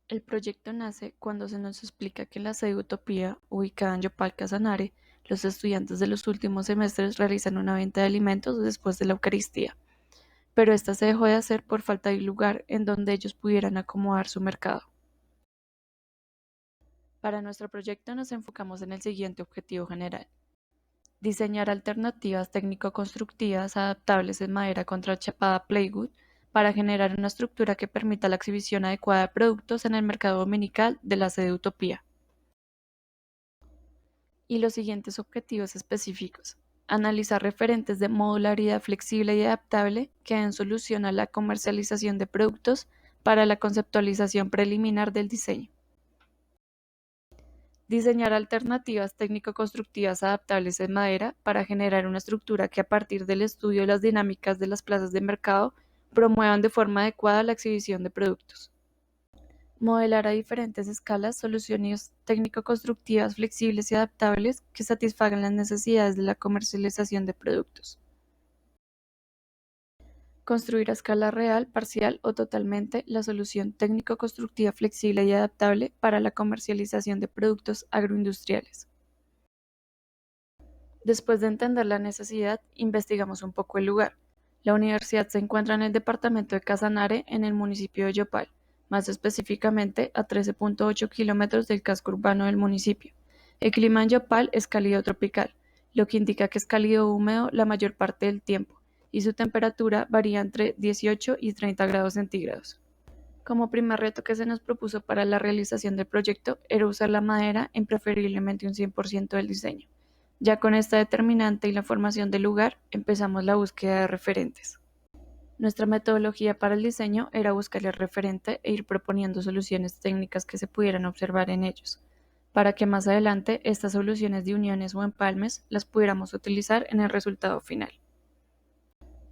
El proyecto nace cuando se nos explica que en la sede Utopía, ubicada en Yopal Casanare, los estudiantes de los últimos semestres realizan una venta de alimentos después de la Eucaristía, pero esta se dejó de hacer por falta de lugar en donde ellos pudieran acomodar su mercado. Para nuestro proyecto nos enfocamos en el siguiente objetivo general: diseñar alternativas técnico-constructivas adaptables en madera contrachapada plywood para generar una estructura que permita la exhibición adecuada de productos en el mercado dominical de la sede Utopía. Y los siguientes objetivos específicos: analizar referentes de modularidad flexible y adaptable que den solución a la comercialización de productos para la conceptualización preliminar del diseño. Diseñar alternativas técnico-constructivas adaptables en madera para generar una estructura que, a partir del estudio de las dinámicas de las plazas de mercado, promuevan de forma adecuada la exhibición de productos. Modelar a diferentes escalas soluciones técnico-constructivas flexibles y adaptables que satisfagan las necesidades de la comercialización de productos. Construir a escala real, parcial o totalmente la solución técnico-constructiva flexible y adaptable para la comercialización de productos agroindustriales. Después de entender la necesidad, investigamos un poco el lugar. La universidad se encuentra en el departamento de Casanare, en el municipio de Yopal, más específicamente a 13,8 kilómetros del casco urbano del municipio. El clima en Yopal es cálido tropical, lo que indica que es cálido húmedo la mayor parte del tiempo, y su temperatura varía entre 18 y 30 grados centígrados. Como primer reto que se nos propuso para la realización del proyecto era usar la madera en preferiblemente un 100% del diseño. Ya con esta determinante y la formación del lugar, empezamos la búsqueda de referentes. Nuestra metodología para el diseño era buscar el referente e ir proponiendo soluciones técnicas que se pudieran observar en ellos, para que más adelante estas soluciones de uniones o empalmes las pudiéramos utilizar en el resultado final.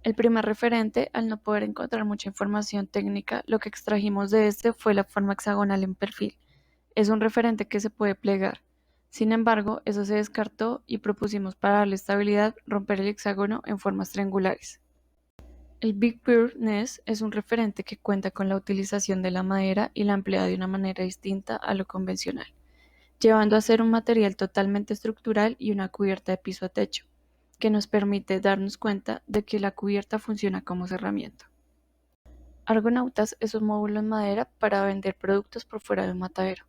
El primer referente, al no poder encontrar mucha información técnica, lo que extrajimos de este fue la forma hexagonal en perfil. Es un referente que se puede plegar. Sin embargo, eso se descartó y propusimos, para darle estabilidad, romper el hexágono en formas triangulares. El Big Bear Ness es un referente que cuenta con la utilización de la madera y la emplea de una manera distinta a lo convencional, llevando a ser un material totalmente estructural y una cubierta de piso a techo, que nos permite darnos cuenta de que la cubierta funciona como cerramiento. Argonautas es un módulo en madera para vender productos por fuera de un matadero,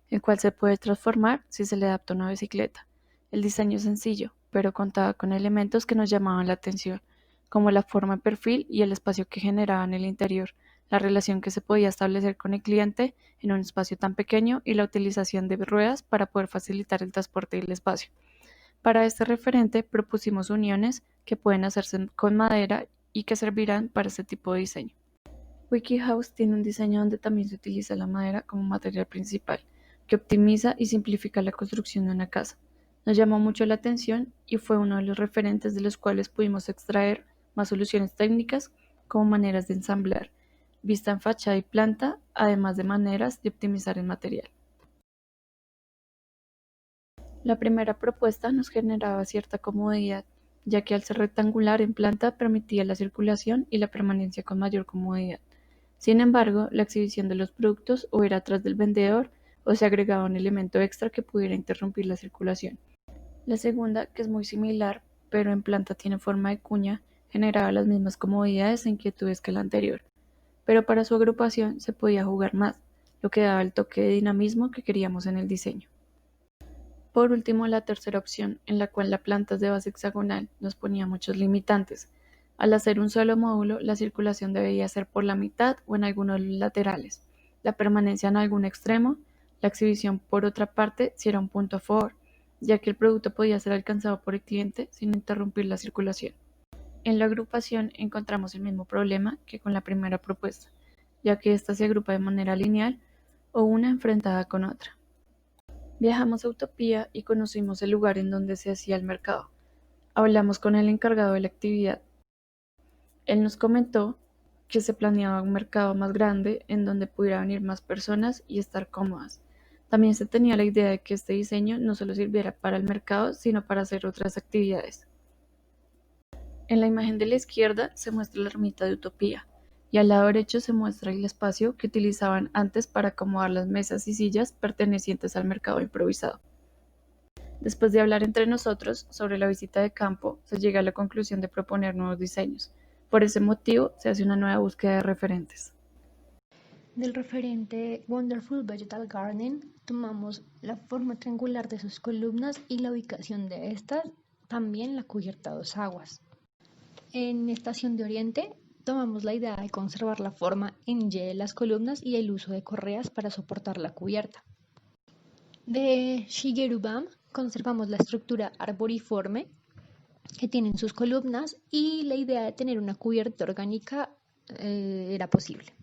el cual se puede transformar si se le adapta una bicicleta. El diseño es sencillo, pero contaba con elementos que nos llamaban la atención, como la forma de perfil y el espacio que generaba en el interior, la relación que se podía establecer con el cliente en un espacio tan pequeño y la utilización de ruedas para poder facilitar el transporte y el espacio. Para este referente propusimos uniones que pueden hacerse con madera y que servirán para este tipo de diseño. WikiHouse tiene un diseño donde también se utiliza la madera como material principal, que optimiza y simplifica la construcción de una casa. Nos llamó mucho la atención y fue uno de los referentes de los cuales pudimos extraer más soluciones técnicas como maneras de ensamblar, vista en fachada y planta, además de maneras de optimizar el material. La primera propuesta nos generaba cierta comodidad, ya que al ser rectangular en planta permitía la circulación y la permanencia con mayor comodidad. Sin embargo, la exhibición de los productos o era atrás del vendedor o se agregaba un elemento extra que pudiera interrumpir la circulación. La segunda, que es muy similar, pero en planta tiene forma de cuña, generaba las mismas comodidades e inquietudes que la anterior, pero para su agrupación se podía jugar más, lo que daba el toque de dinamismo que queríamos en el diseño. Por último, la tercera opción, en la cual la planta es de base hexagonal, nos ponía muchos limitantes. Al hacer un solo módulo, la circulación debía ser por la mitad o en alguno de los laterales, la permanencia en algún extremo, la exhibición por otra parte si era un punto a favor, ya que el producto podía ser alcanzado por el cliente sin interrumpir la circulación. En la agrupación encontramos el mismo problema que con la primera propuesta, ya que ésta se agrupa de manera lineal o una enfrentada con otra. Viajamos a Utopía y conocimos el lugar en donde se hacía el mercado. Hablamos con el encargado de la actividad. Él nos comentó que se planeaba un mercado más grande en donde pudieran venir más personas y estar cómodas. También se tenía la idea de que este diseño no solo sirviera para el mercado, sino para hacer otras actividades. En la imagen de la izquierda se muestra la ermita de Utopía. y al lado derecho se muestra el espacio que utilizaban antes para acomodar las mesas y sillas pertenecientes al mercado improvisado. Después de hablar entre nosotros sobre la visita de campo, se llega a la conclusión de proponer nuevos diseños. Por ese motivo, se hace una nueva búsqueda de referentes. Del referente Wonderful Vegetal Garden tomamos la forma triangular de sus columnas y la ubicación de estas, también la cubierta a dos aguas. En Estación de Oriente tomamos la idea de conservar la forma en Y de las columnas y el uso de correas para soportar la cubierta. De Shigeru Bam conservamos la estructura arboriforme que tienen sus columnas y la idea de tener una cubierta orgánica era posible.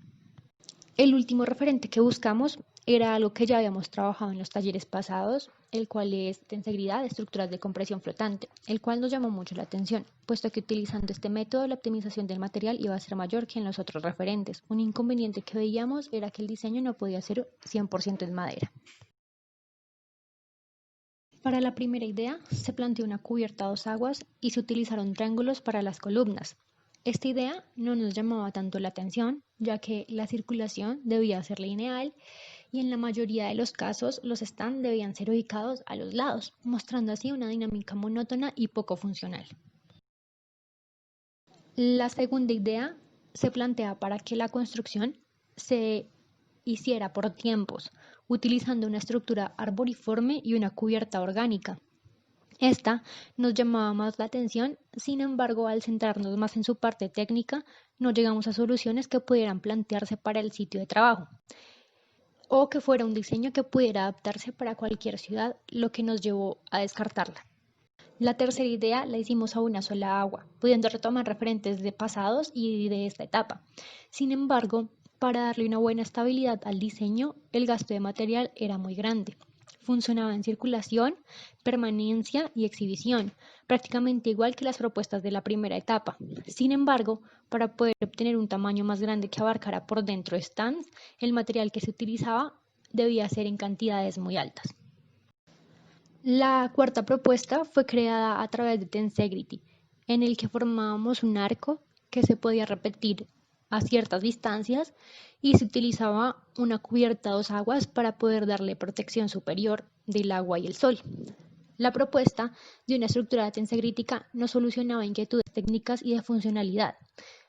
El último referente que buscamos era algo que ya habíamos trabajado en los talleres pasados, el cual es tensegridad de estructuras de compresión flotante, el cual nos llamó mucho la atención, puesto que utilizando este método la optimización del material iba a ser mayor que en los otros referentes. Un inconveniente que veíamos era que el diseño no podía ser 100% en madera. Para la primera idea se planteó una cubierta a dos aguas y se utilizaron triángulos para las columnas. Esta idea no nos llamaba tanto la atención, ya que la circulación debía ser lineal y en la mayoría de los casos los stands debían ser ubicados a los lados, mostrando así una dinámica monótona y poco funcional. La segunda idea se plantea para que la construcción se hiciera por tiempos, utilizando una estructura arboriforme y una cubierta orgánica. Esta nos llamaba más la atención, sin embargo, al centrarnos más en su parte técnica, no llegamos a soluciones que pudieran plantearse para el sitio de trabajo o que fuera un diseño que pudiera adaptarse para cualquier ciudad, lo que nos llevó a descartarla. La tercera idea la hicimos a una sola agua, pudiendo retomar referentes de pasados y de esta etapa. Sin embargo, para darle una buena estabilidad al diseño, el gasto de material era muy grande. Funcionaba en circulación, permanencia y exhibición, prácticamente igual que las propuestas de la primera etapa. Sin embargo, para poder obtener un tamaño más grande que abarcara por dentro stands, el material que se utilizaba debía ser en cantidades muy altas. La cuarta propuesta fue creada a través de Tensegrity, en el que formábamos un arco que se podía repetir a ciertas distancias y se utilizaba una cubierta a dos aguas para poder darle protección superior del agua y el sol. La propuesta de una estructura tensegrítica no solucionaba inquietudes técnicas y de funcionalidad,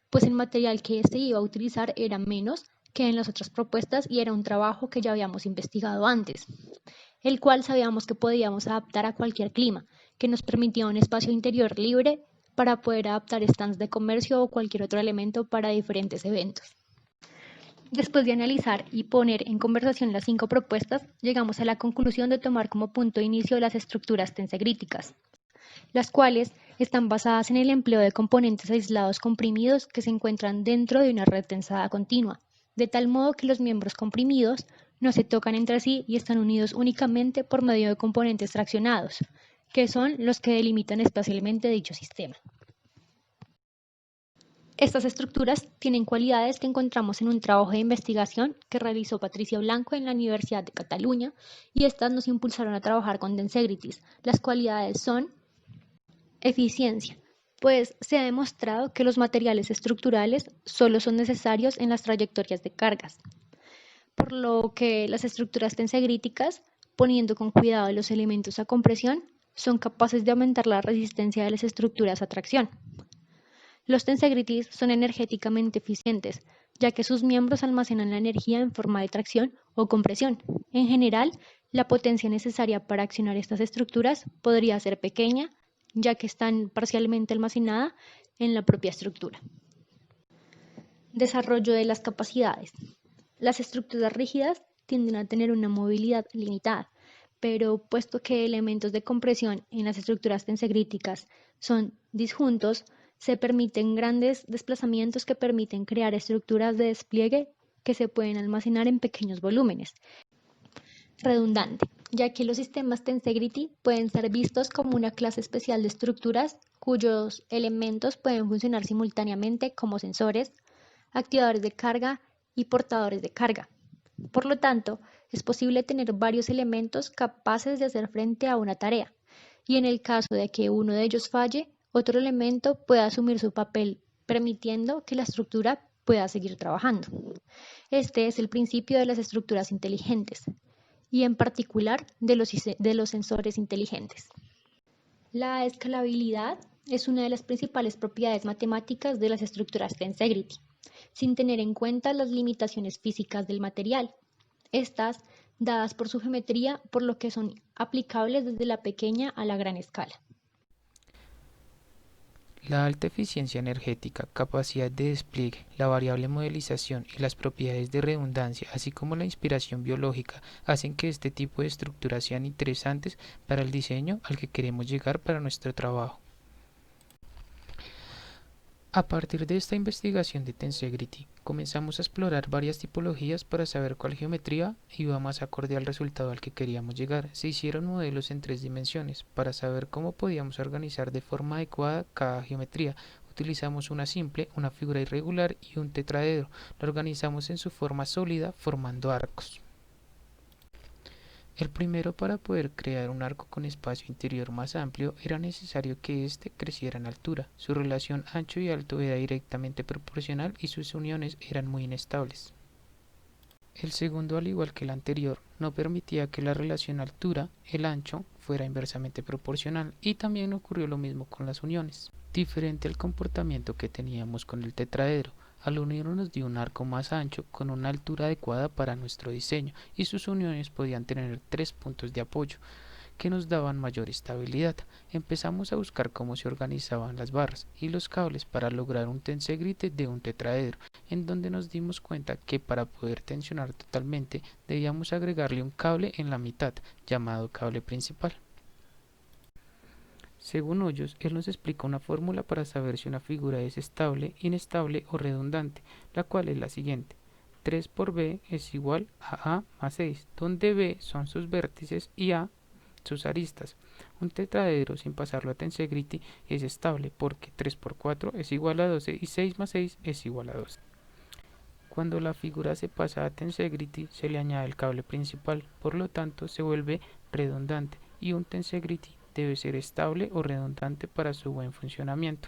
pues el material que se iba a utilizar era menos que en las otras propuestas y era un trabajo que ya habíamos investigado antes, el cual sabíamos que podíamos adaptar a cualquier clima, que nos permitía un espacio interior libre para poder adaptar stands de comercio o cualquier otro elemento para diferentes eventos. Después de analizar y poner en conversación las 5 propuestas, llegamos a la conclusión de tomar como punto de inicio las estructuras tensegríticas, las cuales están basadas en el empleo de componentes aislados comprimidos que se encuentran dentro de una red tensada continua, de tal modo que los miembros comprimidos no se tocan entre sí y están unidos únicamente por medio de componentes traccionados, que son los que delimitan espacialmente dicho sistema. Estas estructuras tienen cualidades que encontramos en un trabajo de investigación que realizó Patricia Blanco en la Universidad de Cataluña y estas nos impulsaron a trabajar con Tensegrities. Las cualidades son eficiencia, pues se ha demostrado que los materiales estructurales solo son necesarios en las trayectorias de cargas, por lo que las estructuras tensegríticas, poniendo con cuidado los elementos a compresión, son capaces de aumentar la resistencia de las estructuras a tracción. Los tensegrities son energéticamente eficientes, ya que sus miembros almacenan la energía en forma de tracción o compresión. En general, la potencia necesaria para accionar estas estructuras podría ser pequeña, ya que están parcialmente almacenadas en la propia estructura. Desarrollo de las capacidades. Las estructuras rígidas tienden a tener una movilidad limitada, pero puesto que elementos de compresión en las estructuras tensegríticas son disjuntos, se permiten grandes desplazamientos que permiten crear estructuras de despliegue que se pueden almacenar en pequeños volúmenes. Redundante, ya que los sistemas Tensegrity pueden ser vistos como una clase especial de estructuras cuyos elementos pueden funcionar simultáneamente como sensores, activadores de carga y portadores de carga. Por lo tanto, es posible tener varios elementos capaces de hacer frente a una tarea, y en el caso de que uno de ellos falle, otro elemento puede asumir su papel, permitiendo que la estructura pueda seguir trabajando. Este es el principio de las estructuras inteligentes y en particular de los sensores inteligentes. La escalabilidad es una de las principales propiedades matemáticas de las estructuras Tensegrity, sin tener en cuenta las limitaciones físicas del material. Estas dadas por su geometría, por lo que son aplicables desde la pequeña a la gran escala. La alta eficiencia energética, capacidad de despliegue, la variable modelización y las propiedades de redundancia, así como la inspiración biológica, hacen que este tipo de estructuras sean interesantes para el diseño al que queremos llegar para nuestro trabajo. A partir de esta investigación de Tensegrity, comenzamos a explorar varias tipologías para saber cuál geometría iba más acorde al resultado al que queríamos llegar. Se hicieron modelos en 3 dimensiones para saber cómo podíamos organizar de forma adecuada cada geometría. Utilizamos una simple, una figura irregular y un tetraedro. Lo organizamos en su forma sólida formando arcos. El primero, para poder crear un arco con espacio interior más amplio, era necesario que éste creciera en altura. Su relación ancho y alto era directamente proporcional y sus uniones eran muy inestables. El segundo, al igual que el anterior, no permitía que la relación altura, el ancho, fuera inversamente proporcional, y también ocurrió lo mismo con las uniones. Diferente al comportamiento que teníamos con el tetraedro, al unirlo nos dio un arco más ancho con una altura adecuada para nuestro diseño y sus uniones podían tener 3 puntos de apoyo que nos daban mayor estabilidad. Empezamos a buscar cómo se organizaban las barras y los cables para lograr un tensegrity de un tetraedro, en donde nos dimos cuenta que para poder tensionar totalmente debíamos agregarle un cable en la mitad, llamado cable principal. Según Hoyos, él nos explica una fórmula para saber si una figura es estable, inestable o redundante, la cual es la siguiente. 3 por b es igual a más 6, donde b son sus vértices y a sus aristas. Un tetraedro sin pasarlo a tensegrity es estable porque 3 por 4 es igual a 12 y 6 más 6 es igual a 12. Cuando la figura se pasa a tensegrity se le añade el cable principal, por lo tanto se vuelve redundante y un tensegrity debe ser estable o redundante para su buen funcionamiento.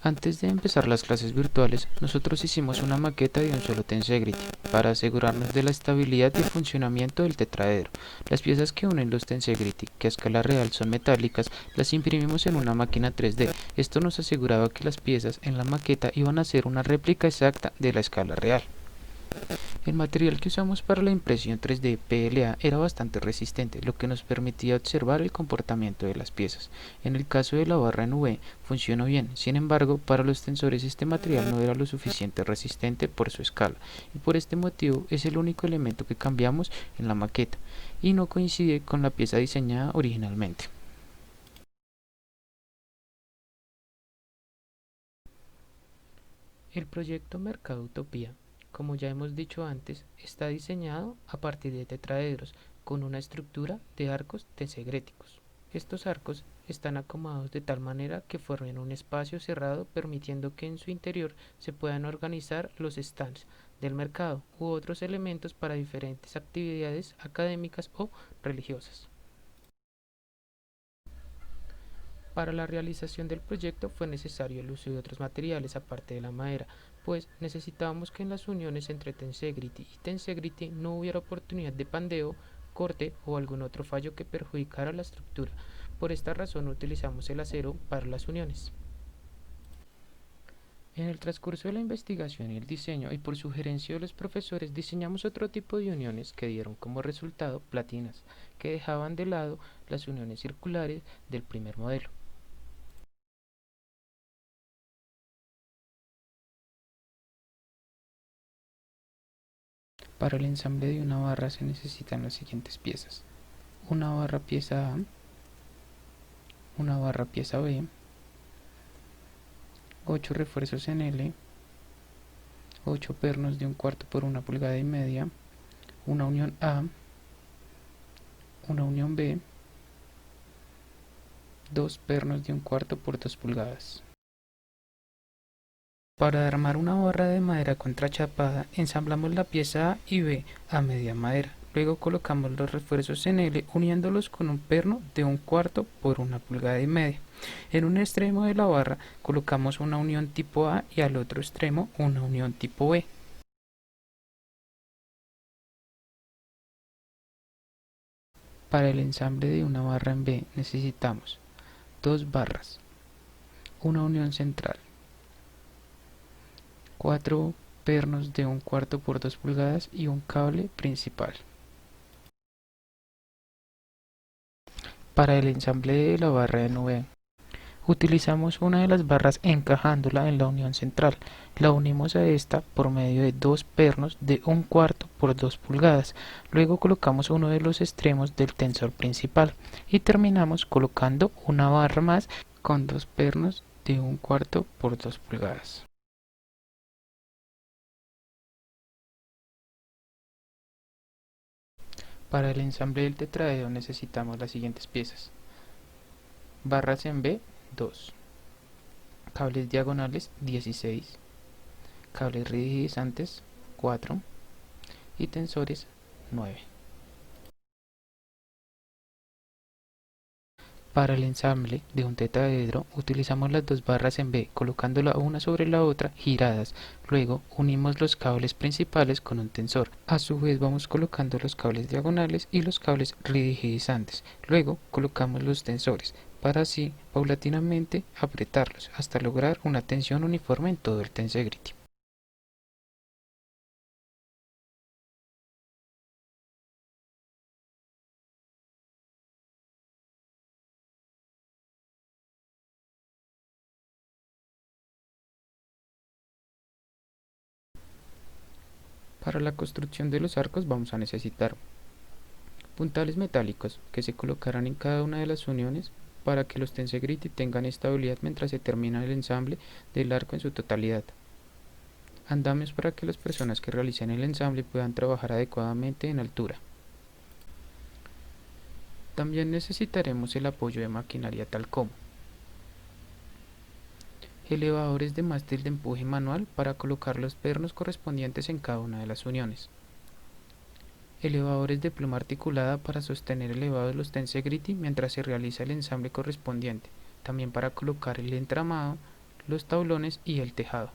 Antes de empezar las clases virtuales, nosotros hicimos una maqueta de un solo tensegrity para asegurarnos de la estabilidad y el funcionamiento del tetraedro. Las piezas que unen los tensegrity, que a escala real son metálicas, las imprimimos en una máquina 3D. Esto nos aseguraba que las piezas en la maqueta iban a ser una réplica exacta de la escala real. El material que usamos para la impresión 3D PLA era bastante resistente, lo que nos permitía observar el comportamiento de las piezas. En el caso de la barra en V funcionó bien, sin embargo, para los tensores este material no era lo suficiente resistente por su escala, y por este motivo es el único elemento que cambiamos en la maqueta, y no coincide con la pieza diseñada originalmente. El proyecto Mercado Utopía, como ya hemos dicho antes, está diseñado a partir de tetraedros con una estructura de arcos tensegréticos. Estos arcos están acomodados de tal manera que formen un espacio cerrado permitiendo que en su interior se puedan organizar los stands del mercado u otros elementos para diferentes actividades académicas o religiosas. Para la realización del proyecto fue necesario el uso de otros materiales aparte de la madera, pues necesitábamos que en las uniones entre tensegrity y tensegrity no hubiera oportunidad de pandeo, corte o algún otro fallo que perjudicara la estructura. Por esta razón utilizamos el acero para las uniones. En el transcurso de la investigación y el diseño y por sugerencia de los profesores diseñamos otro tipo de uniones que dieron como resultado platinas, que dejaban de lado las uniones circulares del primer modelo. Para el ensamble de una barra se necesitan las siguientes piezas: una barra pieza A, una barra pieza B, 8 refuerzos en L, 8 pernos de 1/4 por 1,5 pulgadas, una unión A, una unión B, 2 pernos de 1/4 por 2 pulgadas. Para armar una barra de madera contrachapada, ensamblamos la pieza A y B a media madera. Luego colocamos los refuerzos en L uniéndolos con un perno de 1/4 por 1,5 pulgadas. En un extremo de la barra colocamos una unión tipo A y al otro extremo una unión tipo B. Para el ensamble de una barra en B necesitamos dos barras, una unión central, 4 pernos de 1/4 por 2 pulgadas y un cable principal. Para el ensamble de la barra en V utilizamos una de las barras encajándola en la unión central. La unimos a esta por medio de 2 pernos de 1/4 por 2 pulgadas. Luego colocamos uno de los extremos del tensor principal y terminamos colocando una barra más con 2 pernos de 1/4 por 2 pulgadas. Para el ensamble del tetraedro necesitamos las siguientes piezas: barras en B, 2, cables diagonales 16, cables rigidizantes 4 y tensores 9. Para el ensamble de un tetraedro utilizamos las dos barras en B colocándola una sobre la otra giradas. Luego unimos los cables principales con un tensor. A su vez vamos colocando los cables diagonales y los cables rigidizantes. Luego colocamos los tensores para así paulatinamente apretarlos hasta lograr una tensión uniforme en todo el tensegrity. Para la construcción de los arcos vamos a necesitar puntales metálicos que se colocarán en cada una de las uniones para que los tensegrity tengan estabilidad mientras se termina el ensamble del arco en su totalidad. Andamios para que las personas que realicen el ensamble puedan trabajar adecuadamente en altura. También necesitaremos el apoyo de maquinaria tal como elevadores de mástil de empuje manual para colocar los pernos correspondientes en cada una de las uniones, elevadores de pluma articulada para sostener elevados los tensegrity mientras se realiza el ensamble correspondiente, también para colocar el entramado, los tablones y el tejado.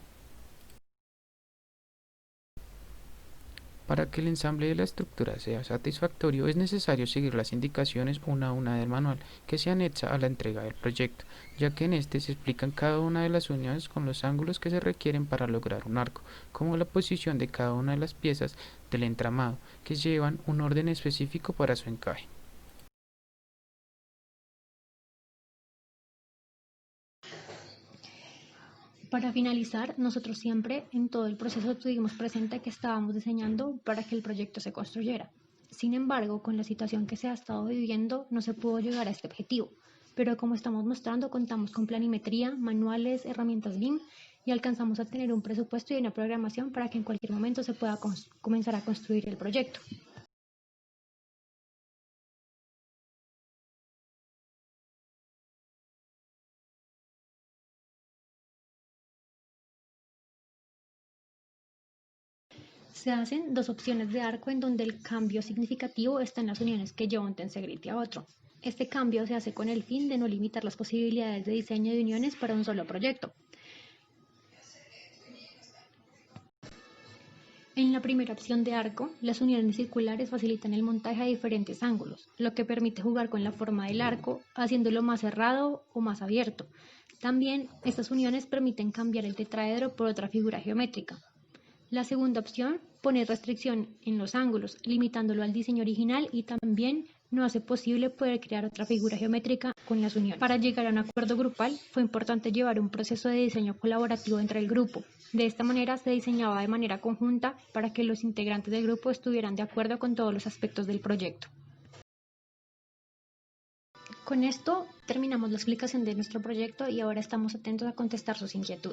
Para que el ensamble de la estructura sea satisfactorio es necesario seguir las indicaciones una a una del manual que se anexa a la entrega del proyecto, ya que en este se explican cada una de las uniones con los ángulos que se requieren para lograr un arco, como la posición de cada una de las piezas del entramado, que llevan un orden específico para su encaje. Para finalizar, nosotros siempre en todo el proceso tuvimos presente que estábamos diseñando para que el proyecto se construyera. Sin embargo, con la situación que se ha estado viviendo, no se pudo llegar a este objetivo. Pero como estamos mostrando, contamos con planimetría, manuales, herramientas BIM y alcanzamos a tener un presupuesto y una programación para que en cualquier momento se pueda comenzar a construir el proyecto. Se hacen dos opciones de arco en donde el cambio significativo está en las uniones que lleva un tensegrity a otro. Este cambio se hace con el fin de no limitar las posibilidades de diseño de uniones para un solo proyecto. En la primera opción de arco, las uniones circulares facilitan el montaje a diferentes ángulos, lo que permite jugar con la forma del arco, haciéndolo más cerrado o más abierto. También, estas uniones permiten cambiar el tetraedro por otra figura geométrica. La segunda opción pone restricción en los ángulos, limitándolo al diseño original y también no hace posible poder crear otra figura geométrica con las uniones. Para llegar a un acuerdo grupal fue importante llevar un proceso de diseño colaborativo entre el grupo. De esta manera se diseñaba de manera conjunta para que los integrantes del grupo estuvieran de acuerdo con todos los aspectos del proyecto. Con esto terminamos la explicación de nuestro proyecto y ahora estamos atentos a contestar sus inquietudes.